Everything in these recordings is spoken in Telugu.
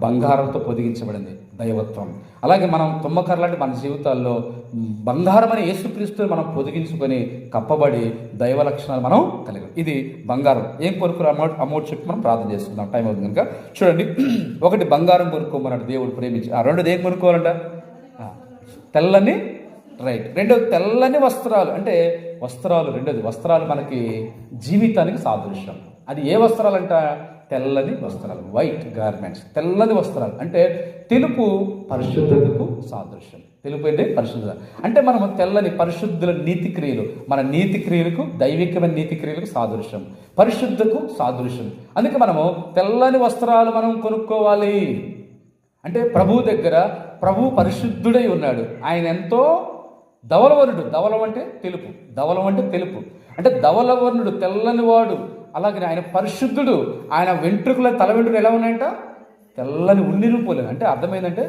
బంగారంతో పొదిగించబడింది దైవత్వం. అలాగే మనం తుమ్మకర్లాంటి మన జీవితాల్లో బంగారం అనే యేసుక్రీస్తుని మనం పొదిగించుకొని కప్పబడి దైవ లక్షణాలు మనం కలిగాం. ఇది బంగారం. ఏం కొనుక్కుని అమౌంట్ చెప్పి మనం ప్రార్థన చేసుకుందాం, టైం అవుతుంది కనుక. చూడండి, ఒకటి బంగారం కొనుక్కోమన్నాడు దేవుడు ప్రేమించి. రెండోది ఏం కొనుక్కోవాలంట? తెల్లని, రైట్. రెండోది తెల్లని వస్త్రాలు. అంటే వస్త్రాలు, రెండోది వస్త్రాలు మనకి జీవితానికి సాదృశ్యం. అది ఏ వస్త్రాలంట? తెల్లని వస్త్రాలు, వైట్ గార్మెంట్స్. తెల్లని వస్త్రాలు అంటే తెలుపు పరిశుద్ధతకు సాదృశ్యం. తెలుపు అంటే పరిశుద్ధత. అంటే మనము తెల్లని పరిశుద్ధుల నీతి క్రియలు, మన నీతి క్రియలకు, దైవికమైన నీతి క్రియలకు సాదృశ్యం, పరిశుద్ధకు సాదృశ్యం. అందుకే మనము తెల్లని వస్త్రాలు మనం కొనుక్కోవాలి. అంటే ప్రభు దగ్గర, ప్రభు పరిశుద్ధుడై ఉన్నాడు. ఆయన ఎంతో ధవలవర్ణుడు. ధవలం అంటే తెలుపు, ధవలం అంటే తెలుపు. అంటే ధవలవర్ణుడు, తెల్లని వాడు. అలాగే ఆయన పరిశుద్ధుడు. ఆయన వెంట్రుకల, తల వెంట్రుకలు ఎలా ఉన్నాయంట? తెల్లని ఉన్ని రూపోలేదు. అంటే అర్థం ఏంటంటే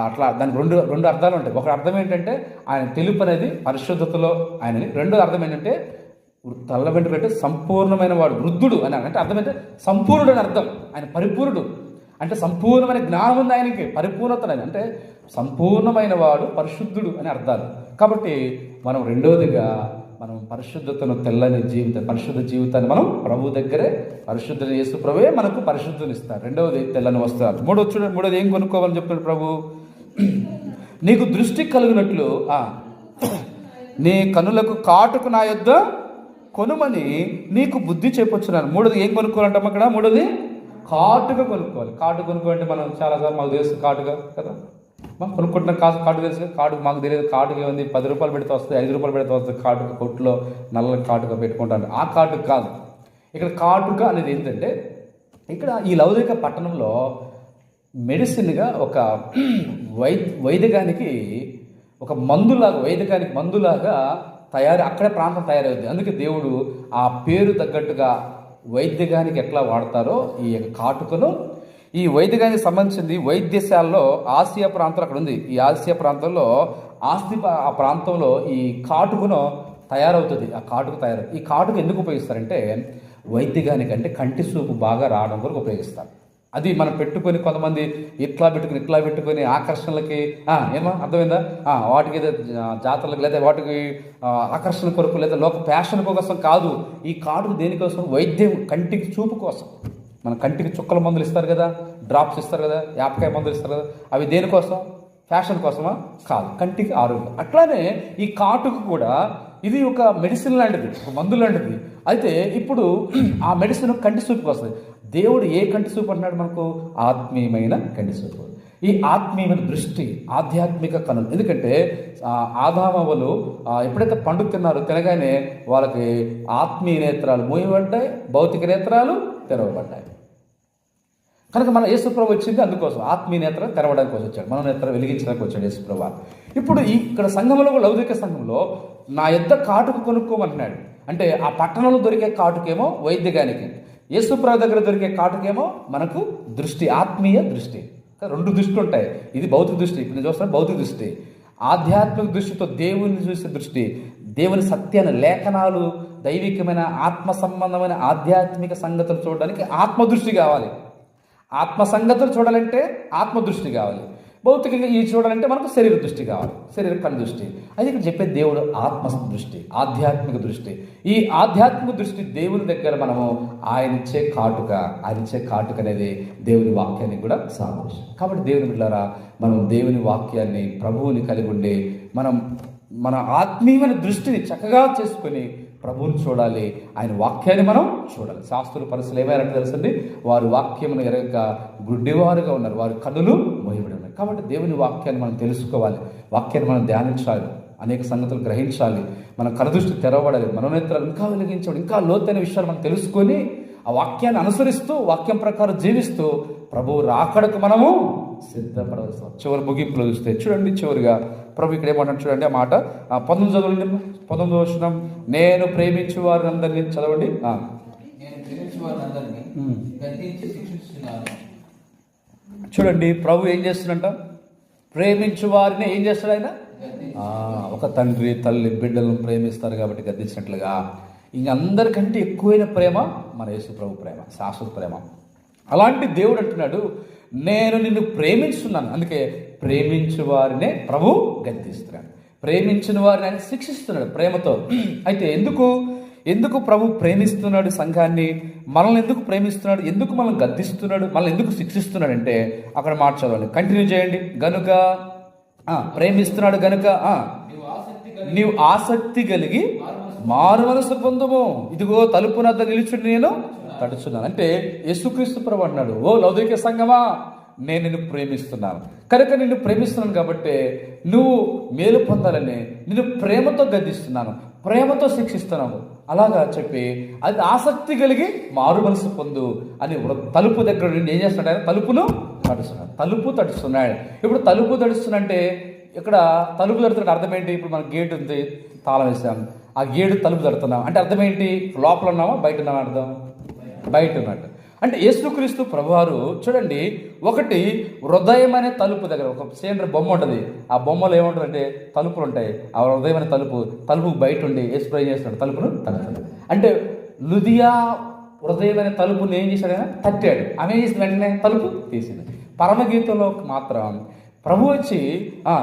అట్లా దానికి రెండు అర్థాలు ఉంటాయి. ఒక అర్థం ఏంటంటే ఆయన తెలుపు అనేది పరిశుద్ధతలో ఆయనని. రెండో అర్థం ఏంటంటే తెల్ల వెంట్రుకలు అంటే సంపూర్ణమైన వాడు, వృద్ధుడు అని. అంటే అర్థం ఏంటంటే సంపూర్ణుడు అని అర్థం. ఆయన పరిపూర్ణుడు అంటే సంపూర్ణమైన జ్ఞానం ఉంది ఆయనకి, పరిపూర్ణత అంటే సంపూర్ణమైన వాడు, పరిశుద్ధుడు అని అర్థాలు. కాబట్టి మనం రెండోదిగా మనం పరిశుద్ధతను, తెల్లని జీవితం, పరిశుద్ధ జీవితాన్ని మనం ప్రభు దగ్గరే, పరిశుద్ధ యేసు ప్రభువే మనకు పరిశుద్ధుని ఇస్తారు. రెండవది తెల్లని వస్త్రాలు. మూడోది ఏం కొనుక్కోవాలని చెప్తాడు ప్రభు? నీకు దృష్టి కలిగినట్లు నీ కనులకు కాటుకు నా యొద్ద కొనుమని నీకు బుద్ధి చెప్పొచ్చున్నాను. మూడోది ఏం కొనుక్కోవాలంటాం అక్కడ? మూడోది కాటుక కొనుక్కోవాలి. కాటు కొనుక్కోవాలంటే మనం చాలాసార్లు మాకు తెలుసు కాటుక కదా, మనం కొనుక్కుంటున్న కాటు తెలుసు. కాటుక మాకు తెలియదు. కాటుక ఏముంది? 10 రూపాయలు పెడితే వస్తుంది, 5 రూపాయలు పెడితే వస్తుంది. కాటుక కొట్టులో నల్ల కాటుక పెట్టుకుంటాను. ఆ కాటుక కాదు. ఇక్కడ కాటుక అనేది ఏంటంటే, ఇక్కడ ఈ లౌకిక పట్టణంలో మెడిసిన్గా ఒక వైద్యగానికి ఒక మందులాగా, వైద్యగానికి మందులాగా అక్కడే ప్రాంతం తయారవుతుంది. అందుకే దేవుడు ఆ పేరు తగ్గట్టుగా వైద్యగానికి ఎట్లా వాడతారో ఈ కాటుకను, ఈ వైద్యగానికి సంబంధించింది వైద్యశాలలో ఆసియా ప్రాంతం అక్కడ ఉంది. ఈ ఆసియా ప్రాంతంలో ఆ ప్రాంతంలో ఈ కాటుకను తయారవుతుంది. ఆ కాటుక తయారవుతుంది. ఈ కాటుక ఎందుకు ఉపయోగిస్తారంటే వైద్యగానికి, అంటే కంటి చూపు బాగా రావడం కొరకు ఉపయోగిస్తారు. అది మనం పెట్టుకొని కొంతమంది ఇట్లా పెట్టుకొని ఆకర్షణలకి ఏమో అర్థమైందా, వాటికి ఏదో జాతరలకు లేదా వాటికి ఆకర్షణ కొరకు లేదా లోక ఫ్యాషన్ కోసం కాదు. ఈ కాటుకు దేనికోసం? వైద్యం, కంటికి చూపు కోసం. మన కంటికి చుక్కల మందులు ఇస్తారు కదా, డ్రాప్స్ ఇస్తారు కదా, యాపకాయ మందులు ఇస్తారు కదా, అవి దేనికోసం? ఫ్యాషన్ కోసమా? కాదు, కంటికి ఆరోగ్యం. అట్లానే ఈ కాటుకు కూడా ఇది ఒక మెడిసిన్ లాంటిది, ఒక మందు లాంటిది. అయితే ఇప్పుడు ఆ మెడిసిన్ కంటి చూపుకి వస్తుంది. దేవుడు ఏ కంటి చూపు అంటున్నాడు మనకు? ఆత్మీయమైన కంటి చూపు. ఈ ఆత్మీయమైన దృష్టి, ఆధ్యాత్మిక కనులు. ఎందుకంటే ఆదామవ్వలు ఎప్పుడైతే పండు తినగానే వాళ్ళకి ఆత్మీయ నేత్రాలు మూయబడ్డాయి, భౌతిక నేత్రాలు తెరవబడ్డాయి. కనుక మన యేసుప్రభు వచ్చింది అందుకోసం, ఆత్మీయ నేత్రం తెరవడానికి కోసం వచ్చాడు, మన నేత్రం వెలిగించడానికి వచ్చాడు యేసుప్రభు. ఇప్పుడు ఇక్కడ సంఘంలో, లౌకిక సంఘంలో నా యొద్ద కాటుక కొనుక్కోమంటున్నాడు. అంటే ఆ పట్టణంలో దొరికే కాటుకేమో వైద్యగానికి, యేసుప్రభు దగ్గర దొరికే కాటుకేమో మనకు దృష్టి, ఆత్మీయ దృష్టి. రెండు దృష్టిలు ఉంటాయి. ఇది భౌతిక దృష్టి, ఇప్పుడు నేను చూస్తాను భౌతిక దృష్టి. ఆధ్యాత్మిక దృష్టితో దేవుని చూసే దృష్టి, దేవుని సత్యాన్ని, లేఖనాలు, దైవికమైన ఆత్మ సంబంధమైన ఆధ్యాత్మిక సంగతులు చూడడానికి ఆత్మదృష్టి కావాలి. ఆత్మ సంగతులు చూడాలంటే ఆత్మదృష్టి కావాలి. భౌతికంగా ఈ చూడాలంటే మనకు శరీర దృష్టి కావాలి, శరీర కన్ను దృష్టి. అది ఇక్కడ చెప్పే దేవుడు ఆత్మ దృష్టి, ఆధ్యాత్మిక దృష్టి. ఈ ఆధ్యాత్మిక దృష్టి దేవుని దగ్గర మనము ఆయన ఇచ్చే కాటుక అనేది దేవుని వాక్యానికి కూడా సాదృశ్యం. కాబట్టి దేవుని బిడ్డలారా, మనం దేవుని వాక్యాన్ని, ప్రభువుని కలిగి ఉండి మనం మన ఆత్మీయమైన దృష్టిని చక్కగా చేసుకొని ప్రభువుని చూడాలి, ఆయన వాక్యాన్ని మనం చూడాలి. శాస్త్రులు పరిస్థితులు ఏమైనా తెలుసండి, వారి వాక్యమును ఎరగక గుడ్డివారుగా ఉన్నారు, వారి కన్నులు మోయబడి ఉన్నాయి. కాబట్టి దేవుని వాక్యాన్ని మనం తెలుసుకోవాలి, వాక్యాన్ని మనం ధ్యానించాలి, అనేక సంగతులు గ్రహించాలి, మన కనుదృష్టి తెరవబడాలి, మనోనేత్రాలు ఇంకా వెలిగించాలి, ఇంకా లోతైన విషయాలు మనం తెలుసుకొని ఆ వాక్యాన్ని అనుసరిస్తూ, వాక్యం ప్రకారం జీవిస్తూ ప్రభువు రాకడకు మనము సిద్ధపడవలసిన. చివరి ముగింపులో చూస్తే చూడండి, చివరిగా ప్రభు ఇక్కడ ఏమంటాడు చూడండి, ఆ మాట 19 వచనం, నేను ప్రేమించు వారిని అందరినీ చదవండి. చూడండి, ప్రభు ఏం చేస్తున్నంట? ప్రేమించు వారిని ఏం చేస్తాడు ఆయన? ఒక తండ్రి తల్లి బిడ్డలను ప్రేమిస్తారు కాబట్టి గద్దించినట్లుగా ఇంకందరికంటే ఎక్కువైన ప్రేమ మన యేసు ప్రభు ప్రేమ, శాశ్వత ప్రేమ. అలాంటి దేవుడు అంటున్నాడు, నేను నిన్ను ప్రేమించున్నాను. అందుకే ప్రేమించు వారినే ప్రభు గద్దిస్తున్నాడు, ప్రేమించిన వారిని ఆయన శిక్షిస్తున్నాడు ప్రేమతో. అయితే ఎందుకు ప్రభు ప్రేమిస్తున్నాడు సంఘాన్ని, మనల్ని ఎందుకు ప్రేమిస్తున్నాడు, ఎందుకు మనల్ని గద్దిస్తున్నాడు, మనల్ని ఎందుకు శిక్షిస్తున్నాడు అంటే అక్కడ మాట చదవాలి, కంటిన్యూ చేయండి. గనుక ప్రేమిస్తున్నాడు గనుక నీవు ఆసక్తి కలిగి మారు మనసు పొందుము, ఇదిగో తలుపు నద్ద నిలుచుని నేను తడుచున్నాను. అంటే యేసుక్రీస్తు ప్రభు అన్నాడు, ఓ లౌకిక సంఘమా, నేను నిన్ను ప్రేమిస్తున్నాను కనుక నిన్ను ప్రేమిస్తున్నాను కాబట్టి నువ్వు మేలు పొందాలని నిన్ను ప్రేమతో గద్దిస్తున్నాను, ప్రేమతో శిక్షిస్తున్నాను అలాగా చెప్పి అది ఆసక్తి కలిగి మారు మనసు పొందు అని తలుపు దగ్గర నుండి ఏం చేస్తున్నాడు, ఆయన తలుపును తడుస్తున్నాడు, తలుపు తడుస్తున్నాడు. ఇప్పుడు తలుపు తడుస్తున్నంటే ఇక్కడ తలుపు తడుతున్న అర్థం ఏంటి? ఇప్పుడు మన గేట్ ఉంది, తాళం వేసాం, ఆ గేటు తలుపు తడుతున్నాం అంటే అర్థం ఏంటి? లోపల ఉన్నామా బయట ఉన్నామా? అర్థం బయట ఉన్నట్టు. అంటే యేసుక్రీస్తు ప్రభువారు చూడండి, ఒకటి హృదయం అనే తలుపు దగ్గర ఒక సేంద్ర బొమ్మ ఉంటుంది, ఆ బొమ్మలో ఏముంటుంది అంటే తలుపులు ఉంటాయి, ఆ హృదయం అనే తలుపు బయట ఉండి యేసు ప్రభు చేస్తున్నాడు, తలుపును తడుతున్నాడు. అంటే లుదియా హృదయం అనే తలుపుని ఏం చేశాడు? ఆయన తట్టాడు, ఆమె ఏం చేసింది? వెంటనే తలుపు తీసింది. పరమగీతంలో మాత్రం ప్రభు వచ్చి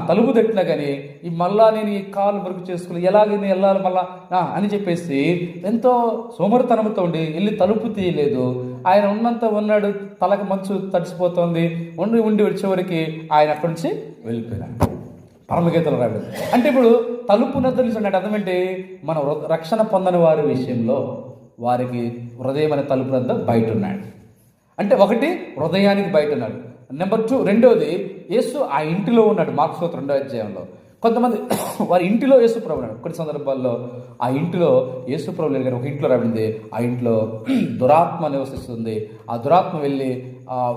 తలుపు తట్టినా కానీ ఈ మళ్ళా నేను ఈ కాలు మురుగు చేసుకుని ఎలాగ నేను వెళ్ళాలి మళ్ళా అని చెప్పేసి ఎంతో సోమరితనంతో ఉండి వెళ్ళి తలుపు తీయలేదు. ఆయన ఉన్నాడు, తలకు మంచు తడిసిపోతుంది, ఉండి వచ్చేవరికి ఆయన అక్కడి నుంచి వెళ్ళిపోయినాడు. పరమగీతలు రాడు అంటే ఇప్పుడు తలుపు నద్దలిసి అర్థం ఏంటి? మన రక్షణ పొందని వారి విషయంలో వారికి హృదయం అనే తలుపు నద్ద బయట ఉన్నాడు. అంటే ఒకటి హృదయానికి బయట ఉన్నాడు. నెంబర్ 2 రెండోది యేసు ఆ ఇంటిలో ఉన్నాడు. మార్కు సువార్త 2వ అధ్యాయంలో కొంతమంది వారి ఇంటిలో యేసు ప్రభు ఉన్నాడు. కొన్ని సందర్భాల్లో ఆ ఇంటిలో యేసు ప్రభు లేరు, ఒక ఇంట్లో రాబడింది, ఆ ఇంట్లో దురాత్మ నివసిస్తుంది. ఆ దురాత్మ వెళ్ళి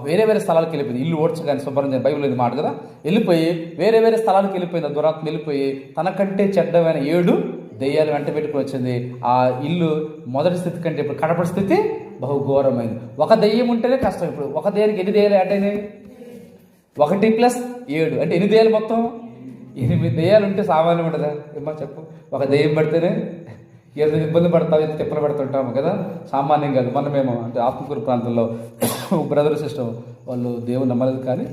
వేరే స్థలాలకు వెళ్ళిపోయింది. ఇల్లు ఓడ్చగానే శుభ్రం చేయాలి, బైబిల్ మాట కదా, వెళ్ళిపోయి వేరే స్థలాలకు వెళ్ళిపోయింది. ఆ దురాత్మ వెళ్ళిపోయి తనకంటే చెడ్డమైన 7 దెయ్యాలు వెంట పెట్టుకుని వచ్చింది. ఆ ఇల్లు మొదటి స్థితి కంటే ఇప్పుడు కడపటి స్థితి బహుఘోరమైంది. ఒక దెయ్యం ఉంటేనే కష్టం. ఇప్పుడు ఒక దెయ్యానికి ఎన్ని దెయ్యాలు యాడ్ అయినాయి? 1+7 అంటే ఎన్ని దెయ్యాలు మొత్తం? 8 దెయ్యాలు ఉంటే సామాన్యం ఉంటుందా? ఏమో చెప్పు. ఒక దెయ్యం పడితేనే ఎంత ఇబ్బంది పడతావు, ఎంత తిప్పలు పడుతుంటాము కదా, సామాన్యం కాదు. మనమేమో అంటే ఆత్మకూరు ప్రాంతంలో బ్రదర్ సిస్టర్ వాళ్ళు దేవుని నమ్మలేదు, కానీ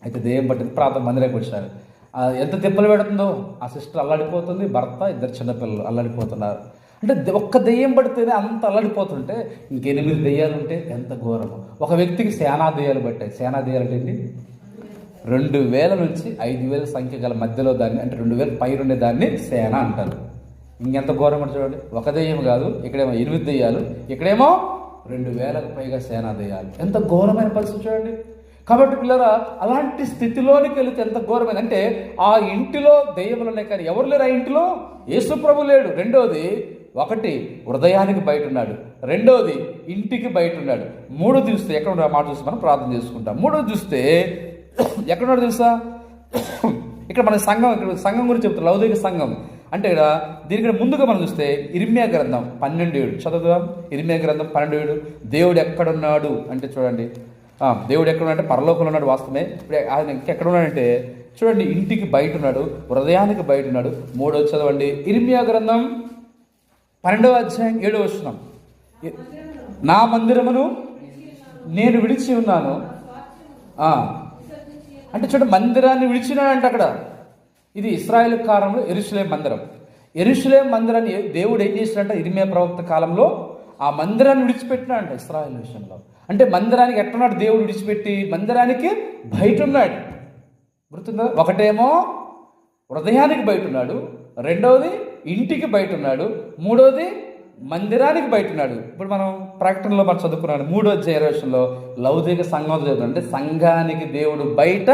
అయితే దెయ్యం పట్టింది, ప్రాంతం మందిరానికి వచ్చారు. ఎంత తిప్పలు పెడుతుందో ఆ సిస్టర్ అల్లాడిపోతుంది, భర్త 2 చిన్నపిల్లలు అల్లాడిపోతున్నారు. అంటే ఒక్క దెయ్యం పడితేనే అంత అల్లాడిపోతుంటే ఇంక 8 దెయ్యాలు ఉంటే ఎంత ఘోరము. ఒక వ్యక్తికి సేనా దెయ్యాలు పట్టాయి. సేనా దెయ్యాలు అంటే 2000 నుంచి 5000 సంఖ్య గల మధ్యలో దాన్ని, అంటే 2000 పైన ఉండే దాన్ని సేన అంటారు. ఇంకెంత ఘోరం అంటే చూడండి, ఒక దెయ్యం కాదు, ఇక్కడేమో 8 దెయ్యాలు, ఇక్కడేమో 2000కు పైగా సేనా దెయ్యాలు. ఎంత ఘోరమైన పరిస్థితి చూడండి. కాబట్టి పిల్లరా, అలాంటి స్థితిలోనికి వెళితే ఎంత ఘోరమైన అంటే ఆ ఇంటిలో దెయ్యములు ఉన్నాయి, కానీ ఎవరు లేరు ఆ ఇంటిలో? యేసు ప్రభు లేడు. రెండోది, ఒకటి హృదయానికి బయట ఉన్నాడు, రెండోది ఇంటికి బయట ఉన్నాడు, మూడోది చూస్తే ఎక్కడ మాట చూస్తే మనం ప్రార్థన చేసుకుంటాం. మూడోది చూస్తే ఎక్కడున్నాడు తెలుసా? ఇక్కడ మన సంఘం గురించి చెప్తాం, లౌకిక సంఘం అంటే ఇక్కడ దీనికి ముందుగా మనం చూస్తే ఇర్మియా గ్రంథం 12:7 చదువుదాం. ఇర్మియా గ్రంథం 12:7 దేవుడు ఎక్కడున్నాడు అంటే చూడండి, దేవుడు ఎక్కడున్నాడంటే పరలోకంలో ఉన్నాడు వాస్తవమే. ఇప్పుడు ఆయన ఇంకెక్కడ ఉన్నాడంటే చూడండి, ఇంటికి బయట ఉన్నాడు, హృదయానికి బయట ఉన్నాడు. 3వ చదవండి, ఇర్మియా గ్రంథం 12వ అధ్యాయం 7వ వచనం, నా మందిరమును నేను విడిచి ఉన్నాను. అంటే చూడండి, మందిరాన్ని విడిచినాడంట అక్కడ. ఇది ఇశ్రాయేలు కాలంలో యెరూషలేము మందిరం. యెరూషలేము మందిరాన్ని దేవుడు ఏం చేసినట్ట? ఇర్మియా ప్రవక్త కాలంలో ఆ మందిరాన్ని విడిచిపెట్టినాడంట ఇశ్రాయేలు విషయంలో. అంటే మందిరానికి ఎట్టున్నాడు దేవుడు విడిచిపెట్టి? మందిరానికి బయట ఉన్నాడు. గుర్తుందా? ఒకటేమో హృదయానికి బయట ఉన్నాడు, రెండవది ఇంటికి బయట ఉన్నాడు, మూడవది మందిరానికి బయట ఉన్నాడు. ఇప్పుడు మనం ప్రకటనలో మనం చదువుకున్నాడు 3వ అధ్యాయంలో లౌకిక సంఘం చదువుతాడు. అంటే సంఘానికి దేవుడు బయట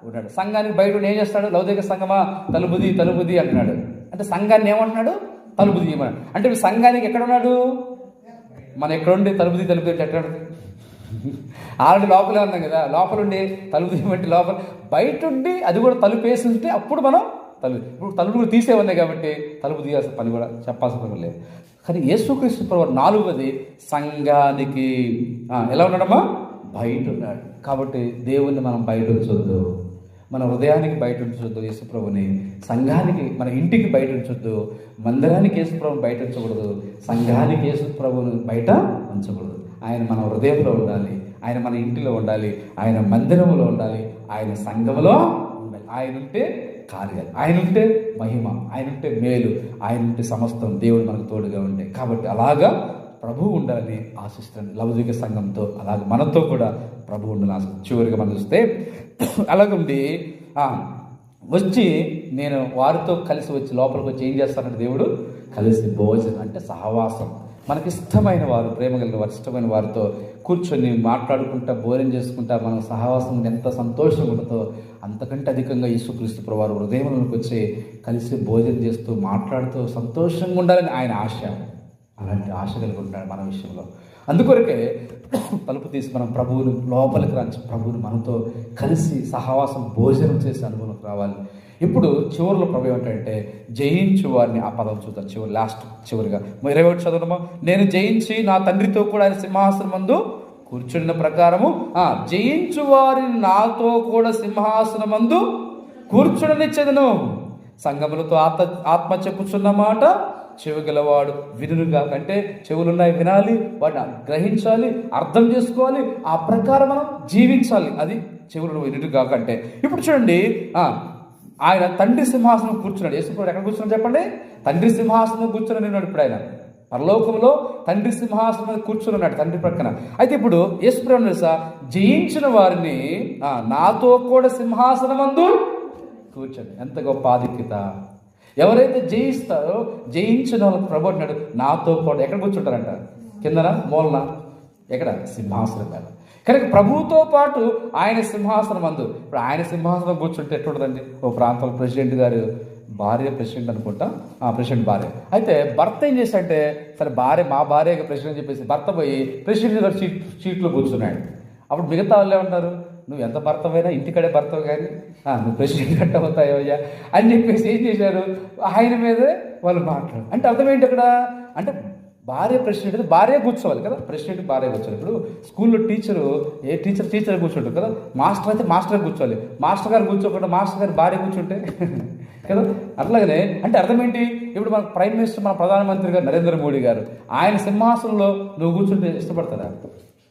ఉన్నాడు. సంఘానికి బయట ఏం చేస్తాడు? లౌకిక సంఘమా తలుపుది అంటున్నాడు. అంటే సంఘాన్ని ఏమంటున్నాడు? తలుపు తీయమన్నాడు. అంటే ఇప్పుడు సంఘానికి ఎక్కడ ఉన్నాడు? మనం ఎక్కడుండి తలుపు ఎట్టాడు? ఆల్రెడీ లోపలే ఉన్నాం కదా, లోపల ఉండి తలుపు తీయమంటే లోపల, బయట ఉండి అది కూడా తలుపు వేసి ఉంటే అప్పుడు మనం ఇప్పుడు తలుపు కూడా తీసే ఉన్నాయి కాబట్టి తలుపు తీయాల్సిన పని కూడా చెప్పాల్సిన పని లేదు. కానీ యేసుక్రీస్తు ప్రభువు 4వది సంఘానికి ఎలా ఉన్నాడమ్మా? బయట ఉన్నాడు. కాబట్టి దేవుణ్ణి మనం బయట ఉంచొద్దు, మన హృదయానికి బయట ఉంచొద్దు యేసు ప్రభుని, సంఘానికి మన ఇంటికి బయట ఉంచొద్దు, మందిరానికి యేసు ప్రభుని బయట ఉంచకూడదు, సంఘానికి యేసు ప్రభుని బయట ఉంచకూడదు. ఆయన మన హృదయంలో ఉండాలి, ఆయన మన ఇంటిలో ఉండాలి, ఆయన మందిరంలో ఉండాలి, ఆయన సంఘములో ఉండాలి. ఆయన ఉంటే కార్యాలు, ఆయన ఉంటే మహిమ, ఆయన ఉంటే మేలు, ఆయన ఉంటే సమస్తం దేవుడు మనకు తోడుగా ఉండే. కాబట్టి అలాగా ప్రభువు ఉండాలని ఆశిస్తాను. లవదిక సంఘంతో అలాగే మనతో కూడా ప్రభువు ఉండాలని ఆశ. చివరిగా మనం చూస్తే అలాగుండి వచ్చి నేను వారితో కలిసి వచ్చి లోపలికి వచ్చి ఏం చేస్తానంటే దేవుడు కలిసి భోజనం అంటే సహవాసం, మనకిష్టమైన వారు, ప్రేమ కలిగిన వారు, ఇష్టమైన వారితో కూర్చొని మాట్లాడుకుంటా భోజనం చేసుకుంటా మనం సహవాసం ఎంత సంతోషంగా ఉంటుందో అంతకంటే అధికంగా యేసుక్రీస్తు ప్రభువారు హృదయంలోకి వచ్చి కలిసి భోజనం చేస్తూ మాట్లాడుతూ సంతోషంగా ఉండాలని ఆయన ఆశ. అలాంటి ఆశ కలిగి ఉంటాడు మన విషయంలో. అందుకొరకే తలుపు తీసి మనం ప్రభువుని లోపలికి రాంచి ప్రభువుని మనతో కలిసి సహవాసం భోజనం చేసే అనుభవం రావాలి. ఇప్పుడు చివరిలో ప్రభు ఏమంటాడంటే జయించు వారిని, ఆ పదం చూద్దాం చివరిగా 21 చదవడమా. నేను జయించి నా తండ్రితో కూడా ఆయన సింహాసనం మందు కూర్చున్న ప్రకారము జయించు వారిని నాతో కూడా సింహాసనం మందు కూర్చుండనిచ్చేదను. సంగములతో ఆత్మ చెప్పుచున్న మాట చెవిగలవాడు వినుగా. అంటే చెవులున్నాయి, వినాలి, వాటిని గ్రహించాలి, అర్థం చేసుకోవాలి, ఆ ప్రకారం మనం జీవించాలి. అది చెవులు వినుగా కంటే. ఇప్పుడు చూడండి, ఆయన తండ్రి సింహాసనం కూర్చున్నాడు. యేసుప్రభుడు ఎక్కడ కూర్చున్నాడు చెప్పండి? తండ్రి సింహాసనం కూర్చుని ఉన్నాడు. ఇప్పుడు ఆయన పరలోకంలో తండ్రి సింహాసనం మీద కూర్చుని ఉన్నాడు, తండ్రి ప్రక్కన. అయితే ఇప్పుడు యేసుప్రభుడు తెలుసా, జయించిన వారిని నాతో కూడా సింహాసనం అందు కూర్చోండి. ఎంత గొప్ప ఆధిక్యత! ఎవరైతే జయిస్తారో జయించిన వాళ్ళకి ప్రభు అంటున్నాడు నాతో కూడా ఎక్కడ కూర్చుంటారంట? కిందన, మూలన, ఎక్కడ? సింహాసనం మీద. కనుక ప్రభువుతో పాటు ఆయన సింహాసనం అందు. ఇప్పుడు ఆయన సింహాసనం కూర్చుంటే ఎట్లుంటుందండి? ఓ ప్రాంతంలో ప్రెసిడెంట్ గారు భార్య ప్రెసిడెంట్ అనుకుంటా, ప్రెసిడెంట్ భార్య. అయితే భర్త ఏం చేశాడంటే, సరే భార్య మా భార్య ప్రెసిడెంట్ చెప్పేసి భర్త పోయి ప్రెసిడెంట్ గారు సీట్లో కూర్చున్నాడు. అప్పుడు మిగతా వాళ్ళు ఏమంటారు? నువ్వు ఎంత భర్తవైనా ఇంటికడే భర్తవు, కానీ నువ్వు ప్రెసిడెంట్ గట్ట అవుతాయోయ్యా అని చెప్పేసి ఏం చేశారు? ఆయన మీదే వాళ్ళు మాట్లాడు. అంటే అర్థం ఏంటి అక్కడ? అంటే భార్య ప్రెసిడెంట్ అయితే భార్య కూర్చోవాలి కదా, ప్రెసిడెంట్ భార్య కూర్చోవాలి. ఇప్పుడు స్కూల్లో టీచర్ కూర్చుంటారు కదా, మాస్టర్ అయితే మాస్టర్ కూర్చోవాలి. మాస్టర్ గారు కూర్చోకుండా మాస్టర్ గారు భార్య కూర్చుంటే కదా. అట్లాగనే అంటే అర్థం ఏంటి? ఇప్పుడు మన ప్రైమ్ మినిస్టర్, మన ప్రధానమంత్రి గారు నరేంద్ర మోడీ గారు, ఆయన సింహాసనంలో నువ్వు కూర్చుంటే ఇష్టపడతారా?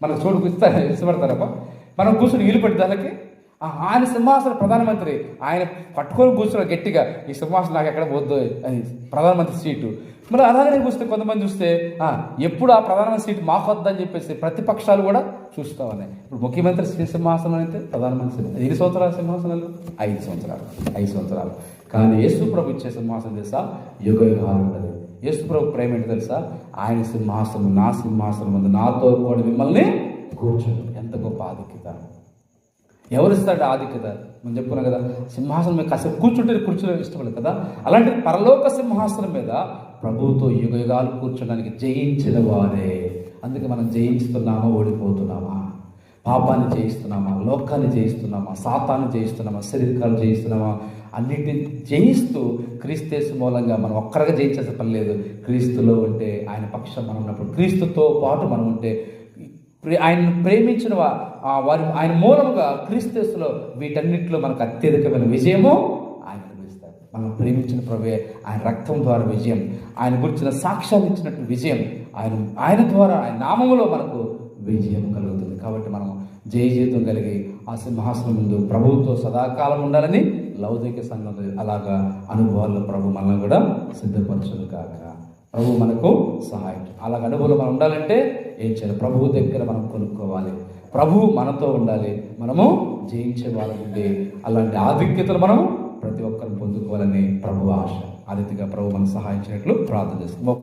మనకు ఇష్టపడతారప్ప? మనం కూర్చుని వీలు పెట్టి దానికి ఆయన సింహాసనం ప్రధానమంత్రి ఆయన పట్టుకొని కూర్చున్న గట్టిగా, ఈ సింహాసనం నాకు ఎక్కడ పోద్దో అని ప్రధానమంత్రి సీటు. మరి అలాగనే చూస్తే కొంతమంది చూస్తే ఎప్పుడు ఆ ప్రధానమంత్రి సీటు మాకు వద్దని చెప్పేసి ప్రతిపక్షాలు కూడా చూస్తూ ఉన్నాయి. ఇప్పుడు ముఖ్యమంత్రి సింహాసనం అయితే ప్రధానమంత్రి 5 సంవత్సరాల సింహాసనాలు 5 సంవత్సరాలు. కానీ యేసు ప్రభు ఇచ్చే సింహాసనం తెలుసా? యుగ యుగాలు ఉంటుంది. యేసు ప్రభు ప్రేమ ఏంటి తెలుసా? ఆయన సింహాసనం నా సింహాసనం ఉంది, నాతో కూడా మిమ్మల్ని కూర్చోండి. ఎంత గొప్ప ఆధిక్యత! ఎవరిస్తాడు ఆధిక్యత? మనం చెప్పుకున్నాం కదా, సింహాసనం మీద కాసేపు కూర్చుంటే కూర్చోలే ఇష్టపడదు కదా. అలాంటి పరలోక సింహాసనం మీద ప్రభువుతో యుగ యుగాలు కూర్చోడానికి జయించిన వారే. అందుకే మనం జయిస్తున్నామా, ఓడిపోతున్నామా? పాపాన్ని జయిస్తున్నామా, లోకాన్ని జయిస్తున్నామా, సాతాన్ని జయిస్తున్నామా, శరీరాలు జయిస్తున్నామా? అన్నిటిని జయిస్తూ క్రీస్తు మూలంగా మనం ఒక్కరిగా జయించాల్సిన పని లేదు. క్రీస్తులో ఉంటే, ఆయన పక్షం మనం ఉన్నప్పుడు, క్రీస్తుతో పాటు మనం ఉంటే, ఆయన ప్రేమించిన వారి ఆయన మూలముగా క్రీస్తులో వీటన్నిటిలో మనకు అత్యధికమైన విజయము ఆయన అనుభవిస్తారు. మనం ప్రేమించిన ప్రభువే, ఆయన రక్తం ద్వారా విజయం, ఆయన గురించిన సాక్ష్యాలు ఇచ్చినట్టు విజయం, ఆయన ద్వారా, ఆయన నామములో మనకు విజయం కలుగుతుంది. కాబట్టి మనం జయజీవితం కలిగి ఆ సింహాసనం ముందు ప్రభువుతో సదాకాలం ఉండాలని లౌకిక సంఘంలో అలాగా అనుభవాల్లో ప్రభు మనల్ని కూడా సిద్ధపరచును కాక. ప్రభు మనకు సహాయం. అలాగ అనుభవంలో మనం ఉండాలంటే ఏం చేయాలి? ప్రభువు దగ్గర మనం కొనుక్కోవాలి, ప్రభువు మనతో ఉండాలి, మనము జయించే వాళ్ళకి అలాంటి ఆధిక్యతలు మనం ప్రతి ఒక్కరిని పొందుకోవాలని ప్రభు ఆశ. ఆ రీతిగా ప్రభు మనకు సహాయించినట్లు ప్రార్థన చేస్తాం.